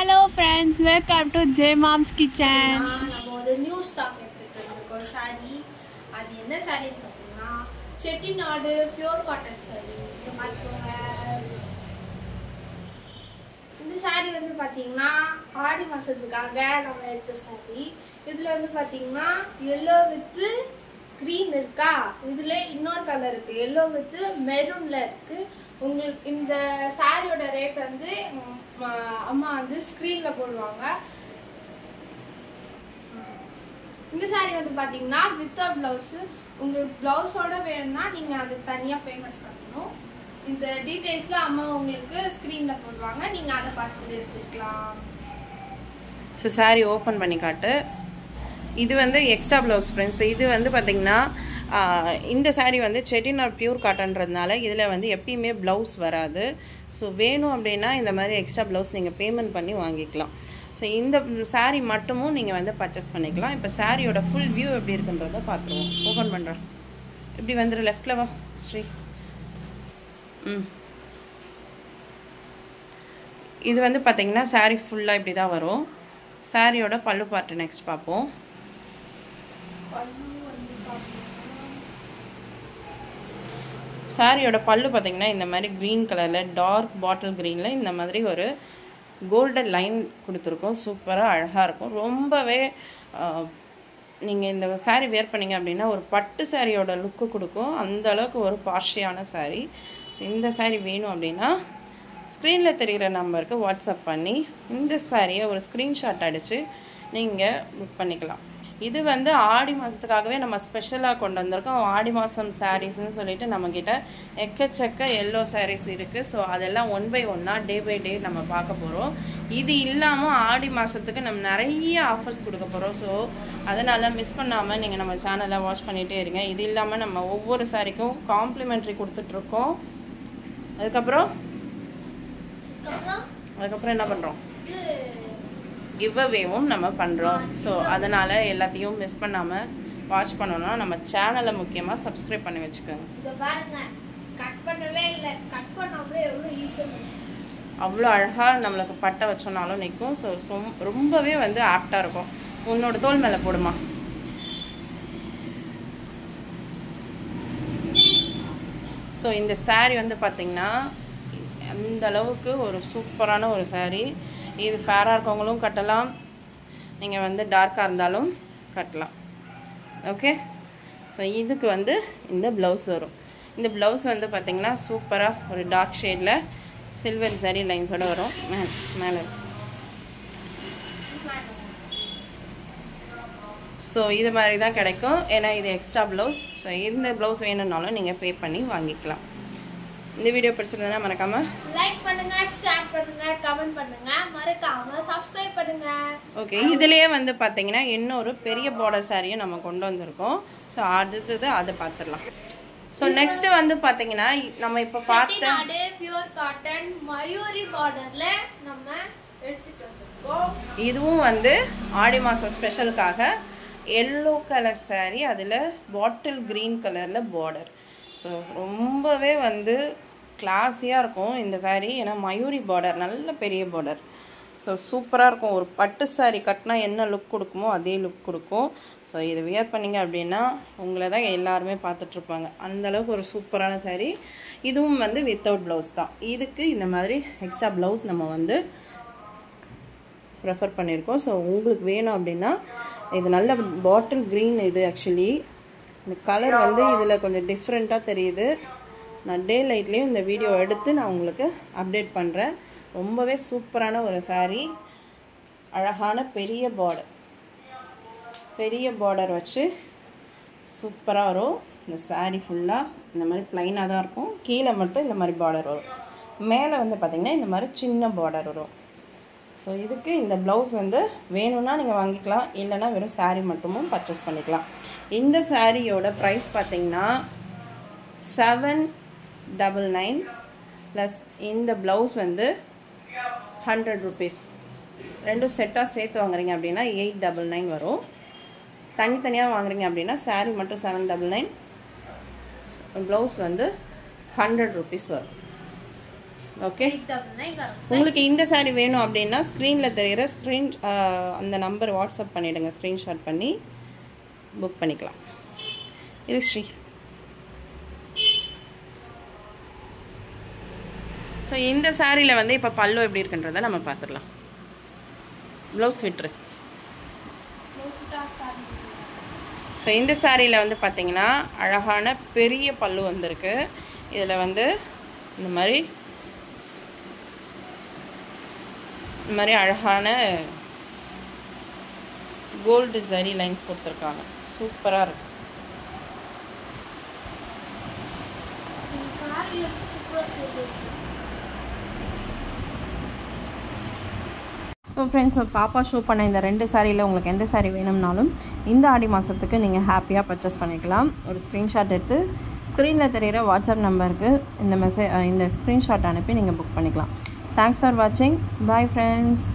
Hello friends, welcome to J Mom's Kitchen. நம்ம ஒரு new stock எடுத்துட்டு இருக்கோம் சாரி. அது என்ன சாரின்னு பார்த்தீங்கன்னா செட்டிநாடு பியூர் காட்டன் சாரி. இது பார்த்துக்கோங்க. இந்த சாரி வந்து பார்த்தீங்கன்னா ஆடி மாதத்துக்காக நம்ம எடுத்த சாரி. இதில் வந்து பார்த்தீங்கன்னா எல்லோ வித் க்ரீன் இருக்கா, இதில் இன்னொரு கலர் இருக்குது, எல்லோ வித் மெரூனில் இருக்குது. உங்களுக்கு இந்த சாரியோட ரேட் வந்து அம்மா வந்து ஸ்க்ரீனில் போடுவாங்க. இந்த சாரி வந்து பார்த்தீங்கன்னா வித் ப்ளவுஸு. உங்களுக்கு ப்ளவுஸோட வேணும்னா நீங்கள் அது தனியாக பேமெண்ட் பண்ணணும். இந்த டீட்டெயில்ஸில் அம்மா உங்களுக்கு ஸ்க்ரீனில் போடுவாங்க, நீங்கள் அதை பார்த்து எடுத்துக்கலாம். ஸோ சாரி ஓப்பன் பண்ணி காட்டு. இது வந்து எக்ஸ்ட்ரா ப்ளவுஸ் ஃப்ரெண்ட்ஸ். இது வந்து பார்த்திங்கன்னா இந்த சாரீ வந்து செட்டிநாடு பியூர் காட்டன்றதுனால இதில் வந்து எப்பயுமே ப்ளவுஸ் வராது. ஸோ வேணும் அப்படின்னா இந்த மாதிரி எக்ஸ்ட்ரா ப்ளவுஸ் நீங்கள் பேமெண்ட் பண்ணி வாங்கிக்கலாம். ஸோ இந்த சாரீ மட்டுமும் நீங்கள் வந்து பர்ச்சேஸ் பண்ணிக்கலாம். இப்போ சாரியோட ஃபுல் வியூ எப்படி இருக்குன்றதை பார்த்துருவோம். ஓப்பன் பண்ணுறேன். இப்படி வந்துடு, லெஃப்டில் வா ஸ்ரீ. இது வந்து பார்த்திங்கன்னா சாரீ ஃபுல்லாக இப்படி தான் வரும். சாரியோட பல்லு பார்ட்டு நெக்ஸ்ட் பார்ப்போம். சாரியோட பல்லு பார்த்திங்கன்னா இந்த மாதிரி க்ரீன் கலரில் டார்க் பாட்டில் க்ரீனில் இந்த மாதிரி ஒரு கோல்டன் லைன் கொடுத்துருக்கோம். சூப்பராக அழகாக இருக்கும். ரொம்பவே நீங்கள் இந்த சாரீ வேர் பண்ணிங்க அப்படின்னா ஒரு பட்டு சாரியோட லுக்கு கொடுக்கும். அந்தளவுக்கு ஒரு பார்ஷியான சாரீ. ஸோ இந்த சாரீ வேணும் அப்படின்னா ஸ்க்ரீனில் தெரிகிற நம்பருக்கு வாட்ஸ்அப் பண்ணி இந்த சாரியை ஒரு ஸ்க்ரீன்ஷாட் அடித்து நீங்கள் புக் பண்ணிக்கலாம். இது வந்து ஆடி மாதத்துக்காகவே நம்ம ஸ்பெஷலாக கொண்டு வந்திருக்கோம். ஆடி மாதம் சாரீஸ்ன்னு சொல்லிட்டு நம்மக்கிட்ட எக்கச்சக்க எல்லோ சாரீஸ் இருக்குது. ஸோ அதெல்லாம் ஒன் பை ஒன்னாக டே பை டே நம்ம பார்க்க போகிறோம். இது இல்லாமல் ஆடி மாதத்துக்கு நம்ம நிறைய ஆஃபர்ஸ் கொடுக்க போகிறோம். ஸோ அதனால் மிஸ் பண்ணாமல் நீங்கள் நம்ம சேனலை வாட்ச் பண்ணிகிட்டே இருங்க. இது இல்லாமல் நம்ம ஒவ்வொரு சாரிக்கும் காம்ப்ளிமெண்ட்ரி கொடுத்துட்ருக்கோம். அதுக்கப்புறம் என்ன பண்ணுறோம், கிவ் அவேவும் நம்ம பண்ணுறோம். ஸோ அதனால் எல்லாத்தையும் மிஸ் பண்ணாமல் வாட்ச் பண்ணணும்னா நம்ம சேனலை முக்கியமாக சப்ஸ்கிரைப் பண்ணி வச்சுக்கோங்க. அவ்வளோ அழகாக நம்மளுக்கு பட்டை வச்சோன்னாலும் நிற்கும். ஸோ ரொம்பவே வந்து ஆப்டாக இருக்கும். உன்னோட தோல் மேலே போடுமா. ஸோ இந்த சாரீ வந்து பார்த்திங்கன்னா அந்த அளவுக்கு ஒரு சூப்பரான ஒரு சாரீ. இது ஃபேராக இருக்கவங்களும் கட்டலாம், நீங்கள் வந்து டார்க்காக இருந்தாலும் கட்டலாம். ஓகே. ஸோ இதுக்கு வந்து இந்த ப்ளவுஸ் வரும். இந்த ப்ளவுஸ் வந்து பார்த்திங்கன்னா சூப்பராக ஒரு டார்க் ஷேடில் சில்வர் சாரி லைன்ஸோடு வரும். மேலே ஸோ இது மாதிரி தான் கிடைக்கும். ஏன்னா இது எக்ஸ்ட்ரா ப்ளவுஸ். ஸோ இந்த ப்ளவுஸ் வேணும்னாலும் நீங்கள் பே பண்ணி வாங்கிக்கலாம். இந்த வீடியோ பிடிச்சிருந்தா மறக்காம லைக் பண்ணுங்க, ஷேர் பண்ணுங்க, கமெண்ட் பண்ணுங்க, மறக்காம சப்ஸ்கிரைப் பண்ணுங்க. ஓகே. இதுலயே வந்து பாத்தீங்கன்னா இன்னொரு பெரிய பார்டர் சாரியும் நம்ம கொண்டு வந்திருக்கோம். ஸோ அடுத்தது அதை பார்த்துடலாம். ஸோ நெக்ஸ்ட் வந்து பாத்தீங்கன்னா நம்ம இப்போ பார்த்த பியூர் காட்டன் மயூரி பார்டர்ல நம்ம எடுத்துட்டு வந்திருக்கோம். இதுவும் வந்து ஆடி மாசம் ஸ்பெஷலுக்காக எல்லோ கலர் சாரி, அதில் பாட்டில் க்ரீன் கலரில் பார்டர். ஸோ ரொம்பவே வந்து கிளாஸியாக இருக்கும் இந்த சாரீ. ஏன்னா மயூரி பார்டர், நல்ல பெரிய பார்டர். ஸோ சூப்பராக இருக்கும். ஒரு பட்டு சாரீ கட்டினா என்ன லுக் கொடுக்குமோ அதே லுக் கொடுக்கும். ஸோ இதை வியர் பண்ணிங்க அப்படின்னா உங்களை தான் எல்லாருமே பார்த்துட்ருப்பாங்க. அந்தளவுக்கு ஒரு சூப்பரான சாரீ. இதுவும் வந்து வித்தவுட் ப்ளவுஸ் தான். இதுக்கு இந்த மாதிரி எக்ஸ்ட்ரா ப்ளவுஸ் நம்ம வந்து ப்ரெஃபர் பண்ணியிருக்கோம். ஸோ உங்களுக்கு வேணும் அப்படின்னா இது நல்ல பாட்டில் க்ரீன். இது ஆக்சுவலி இந்த கலர் வந்து இதில் கொஞ்சம் டிஃப்ரெண்ட்டாக தெரியுது. நான் டே லைட்லேயும் இந்த வீடியோ எடுத்து நான் உங்களுக்கு அப்டேட் பண்ணுறேன். ரொம்பவே சூப்பரான ஒரு சாரீ. அழகான பெரிய பார்டர் வச்சு சூப்பராக வரும். இந்த சாரீ ஃபுல்லாக இந்த மாதிரி ப்ளைனாக தான் இருக்கும். கீழே மட்டும் இந்த மாதிரி பார்டர் வரும். மேலே வந்து பார்த்திங்கன்னா இந்த மாதிரி சின்ன பார்டர் வரும். ஸோ இதுக்கு இந்த ப்ளவுஸ் வந்து வேணும்னா நீங்கள் வாங்கிக்கலாம், இல்லைனா வெறும் சாரீ மட்டுமும் பர்ச்சேஸ் பண்ணிக்கலாம். இந்த சாரியோட ப்ரைஸ் பார்த்திங்கன்னா 799 ப்ளஸ் இந்த ப்ளவுஸ் வந்து 100 ருபீஸ். ரெண்டும் செட்டாக சேர்த்து வாங்குறீங்க அப்படின்னா 899 வரும். தனித்தனியாக வாங்குறீங்க அப்படின்னா சாரீ மட்டும் 799, ப்ளவுஸ் வந்து 100 ருபீஸ் வரும். ஓகே, உங்களுக்கு இந்த சாரீ வேணும் அப்படின்னா ஸ்க்ரீனில் தெரிகிற அந்த நம்பர் வாட்ஸ்அப் பண்ணிவிடுங்க, ஸ்க்ரீன்ஷாட் பண்ணி புக் பண்ணிக்கலாம். இது ஸ்ரீ. ஸோ இந்த சாரியில் வந்து இப்போ பல்லு எப்படி இருக்குன்றதை நம்ம பார்த்துடலாம். ப்ளவுஸ் விட்ரு. ஸோ இந்த சாரியில் வந்து பார்த்திங்கன்னா அழகான பெரிய பல்லு வந்திருக்கு. இதில் வந்து இந்த மாதிரி அழகான கோல்டு ஜரி லைன்ஸ் கொடுத்துருக்காங்க. சூப்பராக இருக்கு. ஸோ ஃப்ரெண்ட்ஸ், பாப்பா ஷோ பண்ண இந்த 2 சாரியில் உங்களுக்கு எந்த சாரீ வேணும்னாலும் இந்த ஆடி மாதத்துக்கு நீங்கள் ஹாப்பியாக பர்ச்சேஸ் பண்ணிக்கலாம். ஒரு ஸ்க்ரீன்ஷாட் எடுத்து ஸ்க்ரீனில் தெரிகிற வாட்ஸ்அப் நம்பருக்கு இந்த ஸ்க்ரீன்ஷாட் அனுப்பி நீங்கள் புக் பண்ணிக்கலாம். தேங்க்ஸ் ஃபார் வாட்சிங். Bye friends.